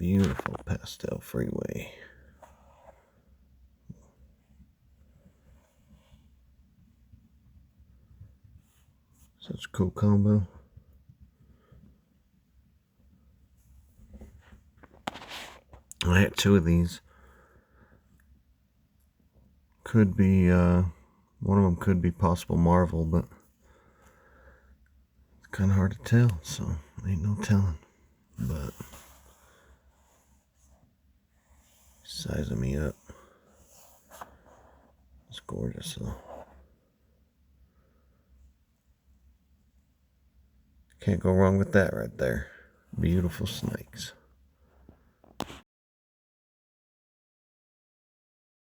Beautiful pastel freeway. Such a cool combo. I had two of these. Could be, one of them could be possible Marvel, but it's kind of hard to tell, so ain't no telling. But sizing me up. It's gorgeous, though. Can't go wrong with that right there. Beautiful snakes.